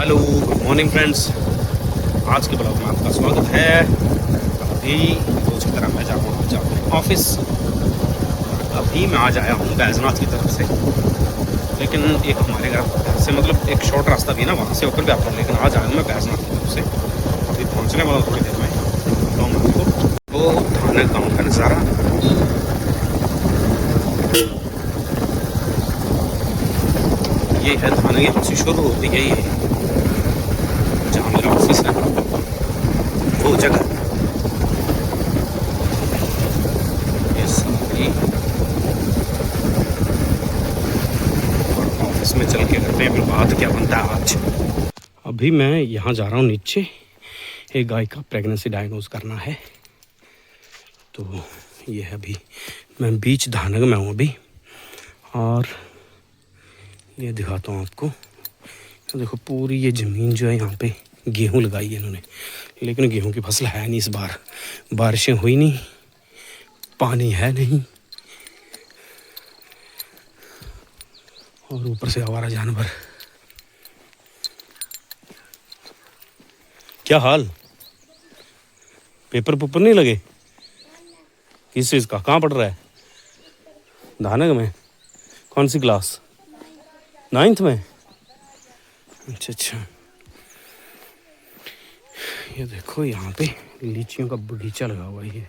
Hello, good morning friends. आज के blog में आपका स्वागत है। अभी रोज की तरह मैं जा रहा हूँ अपने ऑफिस। अभी मैं आज आया हूँ बैजनाथ की तरफ से, लेकिन एक हमारे घर से मतलब एक शॉर्ट रास्ता भी ना, वहाँ से होकर भी आता हूँ, लेकिन आज आया हूँ मैं बैजनाथ की तरफ से। अभी पहुँचने वाला थोड़ी देर में बताऊँ मैं आपको। वो थाना गाँव का नज़ारा, ये है थाना, यहाँ से शुरू होती है ये जहाँ मेरा ऑफिस है, वो जगह। ये सारी ऑफिस में चल के करते हैं फिर बात क्या बनता है आज। अभी मैं यहाँ जा रहा हूँ नीचे, एक गाय का प्रेगनेंसी डायग्नोज करना है। तो ये है, अभी मैं बीच धानग में हूँ अभी, और ये दिखाता हूँ आपको। तो देखो पूरी ये ज़मीन जो है, यहाँ पे गेहूँ लगाई है इन्होंने, लेकिन गेहूँ की फसल है नहीं इस बार। बारिशें हुई नहीं, पानी है नहीं, और ऊपर से आवारा जानवर। क्या हाल, पेपर पुपर नहीं लगे? किस चीज़ का, कहाँ पढ़ रहा है? धानग में? कौन सी क्लास? 9th में? अच्छा अच्छा। ये देखो यहाँ पे लीचियों का बगीचा लगा हुआ है। ये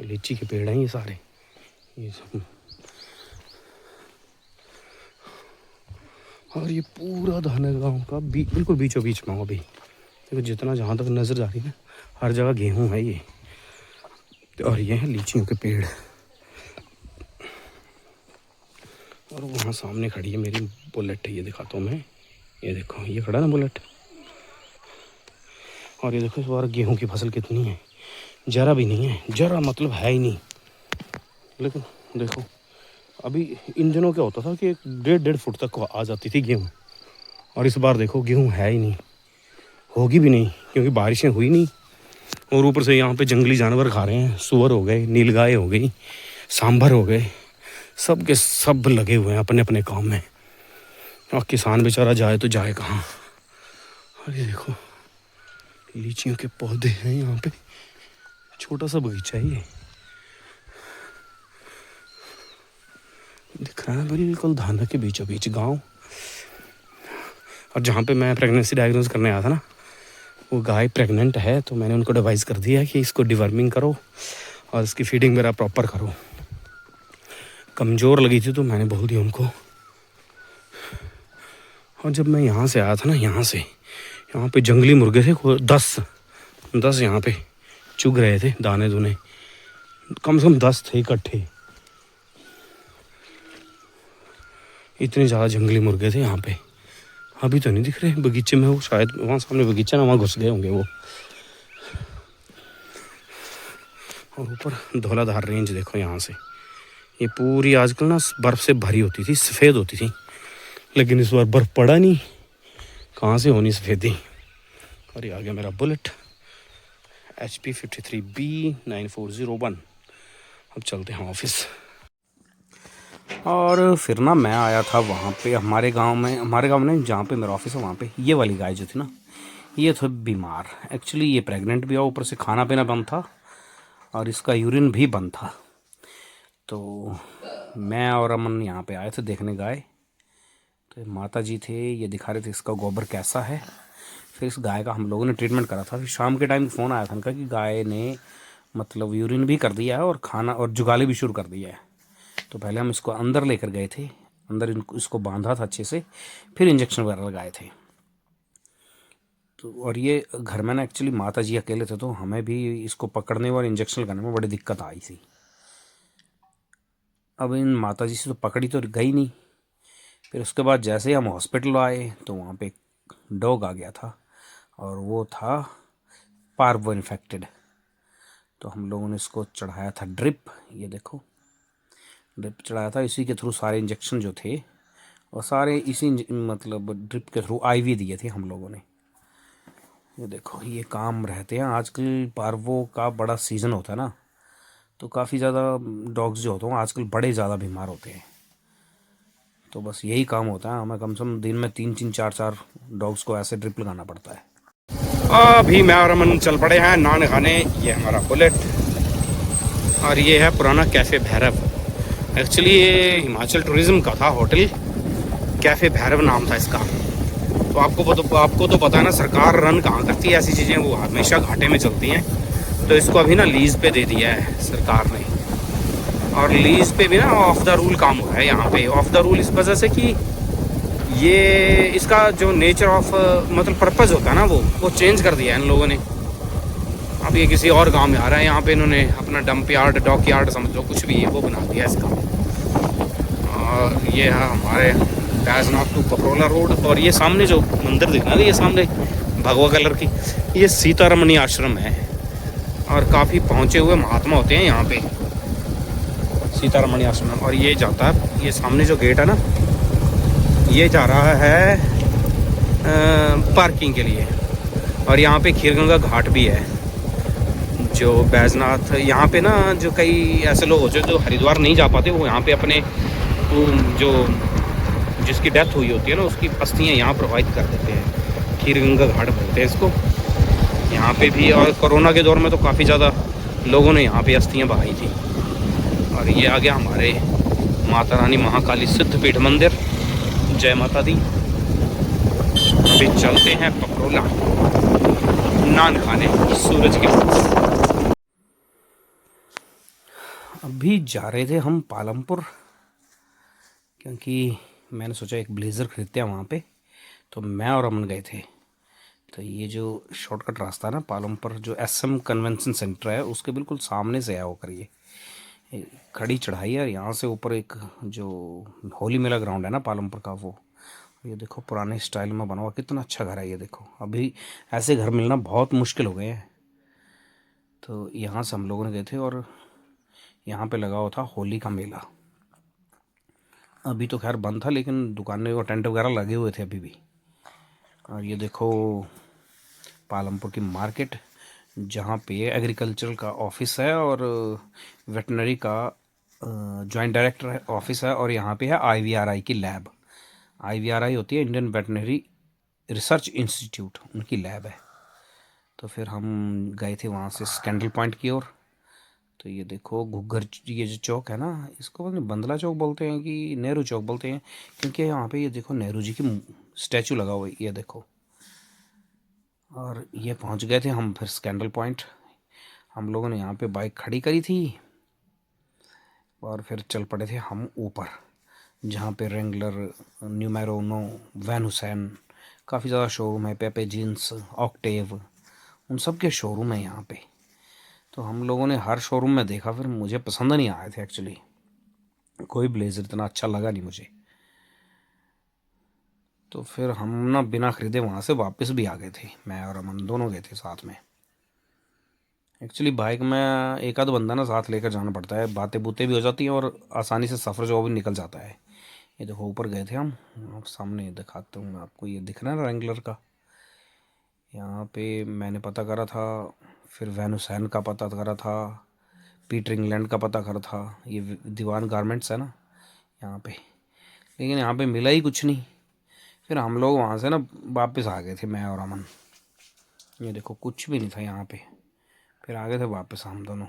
लीची के पेड़ हैं ये सारे, ये सब। और ये पूरा धानग गाँव का बिल्कुल बीचों बीच में हूँ अभी। देखो जितना जहाँ तक नज़र जा रही है, हर जगह गेहूँ है ये। और ये है लीचियों के पेड़। और वहाँ सामने खड़ी है मेरी बुलेट, ये दिखाता हूँ मैं। ये देखो, ये खड़ा ना बुलेट। और ये देखो इस बार गेहूँ की फसल कितनी है, जरा भी नहीं है, जरा मतलब है ही नहीं। लेकिन देखो अभी इन दिनों क्या होता था कि 1.5 फुट तक आ जाती थी गेहूँ, और इस बार देखो गेहूँ है ही नहीं, होगी भी नहीं, क्योंकि बारिशें हुई नहीं। और ऊपर से यहाँ पे जंगली जानवर खा रहे हैं, सुअर हो गए, नीलगाय हो गई, सांभर हो गए, सब के सब लगे हुए हैं अपने अपने काम में। और किसान बेचारा जाए तो जाए कहाँ। और ये देखो लीचियों के पौधे हैं यहाँ पे, छोटा सा बगीचा है ये, दिख रहा है बिल्कुल धाना के बीचों बीच गाँव। और जहाँ पे मैं प्रेगनेंसी डायग्नोज करने आया था ना, वो गाय प्रेग्नेंट है, तो मैंने उनको एडवाइस कर दिया कि इसको डिवर्मिंग करो और इसकी फीडिंग मेरा प्रॉपर करो। कमज़ोर लगी थी तो मैंने बोल दिया उनको। और जब मैं यहाँ से आया था ना, यहाँ पे जंगली मुर्गे थे 10 यहाँ पे चुग रहे थे दाने दूने, कम से कम 10 थे इकट्ठे। इतने ज़्यादा जंगली मुर्गे थे यहाँ पे। अभी तो नहीं दिख रहे बगीचे में, वो शायद वहाँ सामने बगीचा ना, वहाँ घुस गए होंगे वो। और ऊपर धौलाधार रेंज देखो यहाँ से, ये पूरी आजकल ना बर्फ़ से भरी होती थी, सफ़ेद होती थी, लेकिन इस बार बर्फ़ पड़ा नहीं, कहाँ से होनी सफ़ेदी। और ये आ गया मेरा बुलेट HP 53B9401। अब चलते हैं ऑफिस। और फिर ना मैं आया था वहाँ पे हमारे गांव में जहाँ पे मेरा ऑफिस है, वहाँ पे ये वाली गाय जो थी ना, ये थी बीमार। एक्चुअली ये प्रेग्नेंट भी है, ऊपर से खाना पीना बंद था और इसका यूरिन भी बंद था। तो मैं और अमन यहाँ पे आए थे देखने गाय। तो माता जी थे, ये दिखा रहे थे इसका गोबर कैसा है। फिर इस गाय का हम लोगों ने ट्रीटमेंट करा था। फिर शाम के टाइम फ़ोन आया था उनका कि गाय ने मतलब यूरिन भी कर दिया है और खाना और जुगाली भी शुरू कर दिया है। तो पहले हम इसको अंदर लेकर गए थे, अंदर इसको बांधा था अच्छे से, फिर इंजेक्शन वगैरह लगाए थे। तो और ये घर में ना एक्चुअली माता जी अकेले थे, तो हमें भी इसको पकड़ने और इंजेक्शन लगाने में बड़ी दिक्कत आई थी। अब इन माता जी से तो पकड़ी तो गई नहीं। फिर उसके बाद जैसे ही हम हॉस्पिटल आए तो वहाँ पे एक डॉग आ गया था, और वो था पार्वो इन्फेक्टेड। तो हम लोगों ने इसको चढ़ाया था ड्रिप, ये देखो ड्रिप चढ़ाया था। इसी के थ्रू सारे इंजेक्शन जो थे और सारे इसी मतलब ड्रिप के थ्रू IV दिए थे हम लोगों ने। ये देखो ये काम रहते हैं। आजकल पार्वो का बड़ा सीज़न होता है ना, तो काफ़ी ज़्यादा डॉग्स जो होते हैं आजकल बड़े ज़्यादा बीमार होते हैं। तो बस यही काम होता है, हमें कम से कम दिन में 3-3 4-4 डॉग्स को ऐसे ड्रिप लगाना पड़ता है। अभी मैं और अमन चल पड़े हैं नान खाने। ये हमारा बुलेट और ये है पुराना कैफ़े भैरव। एक्चुअली ये हिमाचल टूरिज़्म का था होटल, कैफ़े भैरव नाम था इसका। तो आपको तो पता है ना, सरकार रन कहाँ करती है ऐसी चीज़ें, वो हमेशा घाटे में चलती हैं। तो इसको अभी ना लीज़ पे दे दिया है सरकार ने, और लीज़ पे भी ना ऑफ द रूल काम हो रहा है यहाँ पे। ऑफ द रूल इस वजह से कि ये इसका जो नेचर ऑफ मतलब पर्पज़ होता है ना, वो चेंज कर दिया है इन लोगों ने। अब ये किसी और गांव में आ रहा है, यहाँ पे इन्होंने अपना डंप यार्ड, डॉक यार्ड समझ लो, कुछ भी है वो बना दिया इसका। और ये है हमारे बैजनाथ टू पपरोला रोड। और ये सामने जो मंदिर दिख रहा है, ये सामने भगवा कलर की, ये सीतारमणी आश्रम है। और काफ़ी पहुँचे हुए महात्मा होते हैं यहाँ पे, सीतारमणी आश्रम। और ये जाता है, ये सामने जो गेट है ना, ये जा रहा है पार्किंग के लिए। और यहाँ पे खीरगंगा घाट भी है, जो बैजनाथ यहाँ पे ना, जो कई ऐसे लोग होते हैं जो हरिद्वार नहीं जा पाते, वो यहाँ पे अपने जो जिसकी डेथ हुई होती है ना, उसकी अस्थियाँ यहाँ प्रोवाइड कर देते हैं। खीरगंगा घाट बोलते हैं इसको यहाँ पे भी। और कोरोना के दौर में तो काफ़ी ज़्यादा लोगों ने यहाँ पे अस्थियाँ बहाई थी। और ये आ गया हमारे माता रानी महाकाली सिद्धपीठ मंदिर। जय माता दी। अभी चलते हैं पपरोला नान खाने सूरज के पास। अभी जा रहे थे हम पालमपुर, क्योंकि मैंने सोचा एक ब्लेज़र खरीदते हैं वहाँ पे, तो मैं और अमन गए थे। तो ये जो शॉर्टकट रास्ता है ना पालमपुर, जो SM कन्वेंशन सेंटर है उसके बिल्कुल सामने से आया होकर ये खड़ी चढ़ाई है। और यहाँ से ऊपर एक जो होली मेला ग्राउंड है ना पालमपुर का, वो ये देखो पुराने स्टाइल में बना हुआ, कितना अच्छा घर है ये देखो। अभी ऐसे घर मिलना बहुत मुश्किल हो गए हैं। तो यहाँ से हम लोगों ने गए थे, और यहाँ पे लगा हुआ था होली का मेला। अभी तो खैर बंद था, लेकिन दुकानें और टेंट वगैरह लगे हुए थे अभी भी। और ये देखो पालमपुर की मार्केट, जहाँ पे एग्रीकल्चरल का ऑफिस है और वेटनरी का जॉइंट डायरेक्टर ऑफिस है। और यहाँ पे है IVRI की लैब। IVRI होती है इंडियन वेटनरी रिसर्च इंस्टीट्यूट, उनकी लैब है। तो फिर हम गए थे वहाँ से स्कैंडल पॉइंट की ओर। तो ये देखो घुग्गर, ये जो चौक है ना, इसको पता नहीं बंदला चौक बोलते हैं कि नेहरू चौक बोलते हैं, क्योंकि यहाँ पे ये देखो नेहरू जी की स्टैचू लगा हुआ है, ये देखो। और ये पहुँच गए थे हम फिर स्कैंडल पॉइंट। हम लोगों ने यहाँ पे बाइक खड़ी करी थी और फिर चल पड़े थे हम ऊपर, जहाँ पे रेंगलर, न्यूमेरो उनो, वैन हुसैन, काफ़ी ज़्यादा शोरूम है, पेपे जीन्स, ऑक्टेव, उन सब के शोरूम है यहाँ पे। तो हम लोगों ने हर शोरूम में देखा, फिर मुझे पसंद नहीं आए थे एक्चुअली, कोई ब्लेज़र इतना अच्छा लगा नहीं मुझे। तो फिर हम ना बिना ख़रीदे वहाँ से वापस भी आ गए थे, मैं और अमन दोनों गए थे साथ में। एक्चुअली बाइक में एक आध बंदा ना साथ लेकर जाना पड़ता है, बातें बूतें भी हो जाती हैं और आसानी से सफ़र जो भी निकल जाता है। ये देखो ऊपर गए थे हम, आप सामने दिखाता हूँ मैं आपको, ये दिख रहा है ना रेंगलर का। यहाँ पे मैंने पता करा था, फिर वैन हुसैन का पता करा था, पीटर इंग्लैंड का पता करा था, ये दीवान गारमेंट्स है ना यहाँ पे, लेकिन यहाँ पे मिला ही कुछ नहीं। फिर हम लोग वहाँ से ना वापस आ गए थे, मैं और अमन। ये देखो कुछ भी नहीं था यहाँ पे, फिर आ गए थे वापस हम दोनों।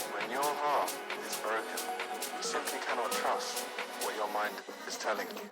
When your heart is broken, you simply cannot trust what your mind is telling you.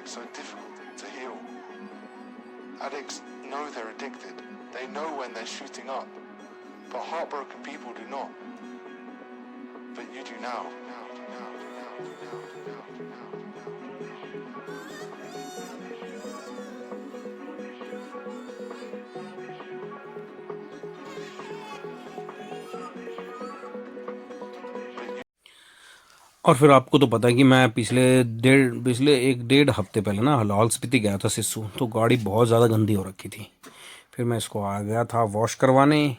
so difficult to heal. Addicts know they're addicted. They know when they're shooting up. But heartbroken people do not. But you do now. और फिर आपको तो पता है कि मैं पिछले एक डेढ़ हफ्ते पहले ना लाहौल स्पीति गया था सिस्सू, तो गाड़ी बहुत ज़्यादा गंदी हो रखी थी। फिर मैं इसको आ गया था वॉश करवाने,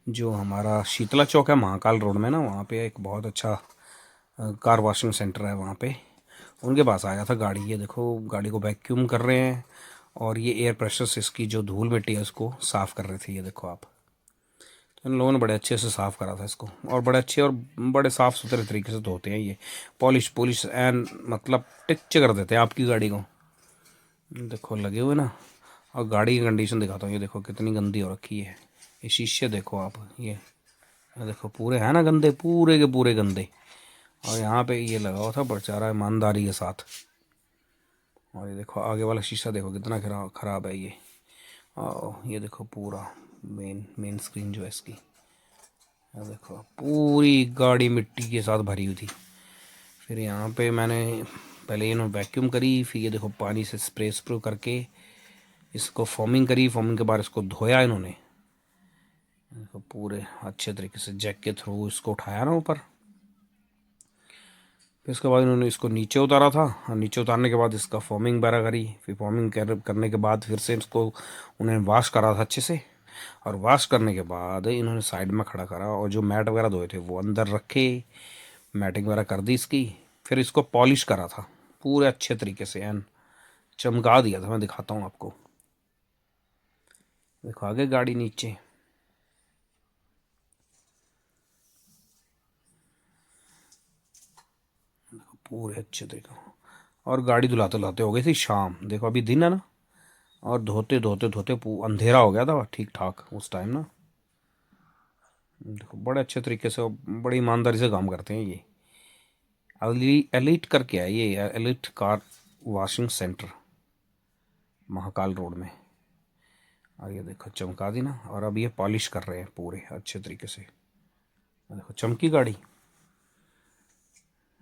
जो हमारा शीतला चौक है महाकाल रोड में ना, वहाँ पे एक बहुत अच्छा कार वॉशिंग सेंटर है, वहाँ पे उनके पास आया था गाड़ी। ये देखो गाड़ी को वैक्यूम कर रहे हैं और ये एयर प्रेशर से इसकी जो धूल मिट्टी है उसको साफ़ कर रहे थे। ये देखो आप, तो इन लोगों ने बड़े अच्छे से साफ़ करा था इसको, और बड़े अच्छे और बड़े साफ़ सुथरे तरीके से धोते हैं ये, पॉलिश एंड मतलब टिच कर देते हैं आपकी गाड़ी को। देखो लगे हुए ना। और गाड़ी की कंडीशन दिखाता हूँ, ये देखो कितनी गंदी हो रखी है। ये शीशे देखो आप, ये देखो पूरे हैं ना गंदे, पूरे के पूरे गंदे। और यहाँ पे ये लगा हुआ था बेचारा ईमानदारी के साथ। और ये देखो आगे वाला शीशा देखो कितना ख़राब है ये। और ये देखो पूरा मेन स्क्रीन जो है इसकी, ये देखो पूरी गाड़ी मिट्टी के साथ भरी हुई थी। फिर यहाँ पे मैंने पहले इन्होंने वैक्यूम करी, फिर ये देखो पानी से स्प्रे करके इसको फॉर्मिंग करी। फॉर्मिंग के बाद इसको धोया इन्होंने, इसको पूरे अच्छे तरीके से जैक के थ्रू इसको उठाया ना ऊपर। फिर उसके बाद इन्होंने इसको नीचे उतारा था, और नीचे उतारने के बाद इसका फॉर्मिंग वगैरह करी। फिर फॉर्मिंग करने के बाद फिर से इसको उन्हें वॉश करा था अच्छे से, और वॉश करने के बाद इन्होंने साइड में खड़ा करा, और जो मैट वगैरह धोए थे वो अंदर रखे, मैटिंग वगैरह कर दी इसकी। फिर इसको पॉलिश करा था पूरे अच्छे तरीके से, एन चमका दिया था। मैं दिखाता हूँ आपको, देखो आगे गाड़ी नीचे, पूरे अच्छे तरीके। और गाड़ी धुलाते धुलाते हो गई थी शाम, देखो अभी दिन है ना, और धोते धोते धोते अंधेरा हो गया था ठीक ठाक उस टाइम ना। देखो बड़े अच्छे तरीके से बड़ी ईमानदारी से काम करते हैं ये। एलिट करके है ये, elite car washing centre Mahakal road में। और ये देखो चमका दी ना, और अब ये पॉलिश कर रहे हैं पूरे अच्छे तरीके से। देखो चमकी गाड़ी,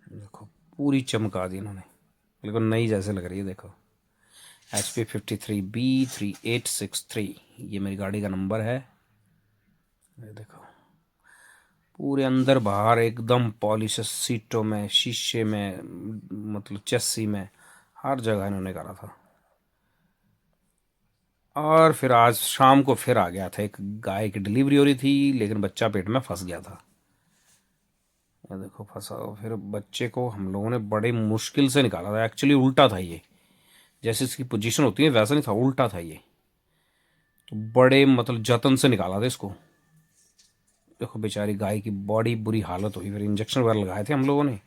देखो पूरी चमका दी इन्होंने, बिल्कुल नई जैसे लग रही है। देखो HP53B3863 ये मेरी गाड़ी का नंबर है। ये देखो पूरे अंदर बाहर एकदम पॉलिश, सीटों में, शीशे में, मतलब चस्सी में, हर जगह इन्होंने करा था। और फिर आज शाम को फिर आ गया था, एक गाय की डिलीवरी हो रही थी, लेकिन बच्चा पेट में फंस गया था। ये देखो फंसा, फिर बच्चे को हम लोगों ने बड़े मुश्किल से निकाला था। एक्चुअली उल्टा था ये, जैसे इसकी पोजीशन होती है वैसा नहीं था, उल्टा था ये, तो बड़े मतलब जतन से निकाला था इसको। देखो बेचारी गाय की बॉडी बुरी हालत हुई। फिर इंजेक्शन वगैरह लगाए थे हम लोगों ने,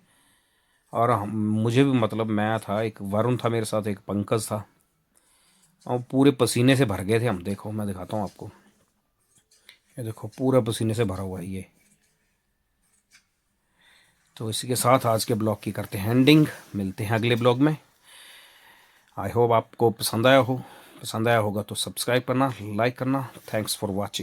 और मुझे भी मतलब मैं था, एक वरुण था मेरे साथ, एक पंकज था, और पूरे पसीने से भर गए थे हम। देखो मैं दिखाता हूँ आपको, ये देखो पूरा पसीने से भरा हुआ है ये। तो इसी के साथ आज के ब्लॉग की करते हैं एंडिंग, मिलते हैं अगले ब्लॉग में। आई होप आपको पसंद आया होगा तो सब्सक्राइब करना, लाइक करना। Thanks for watching.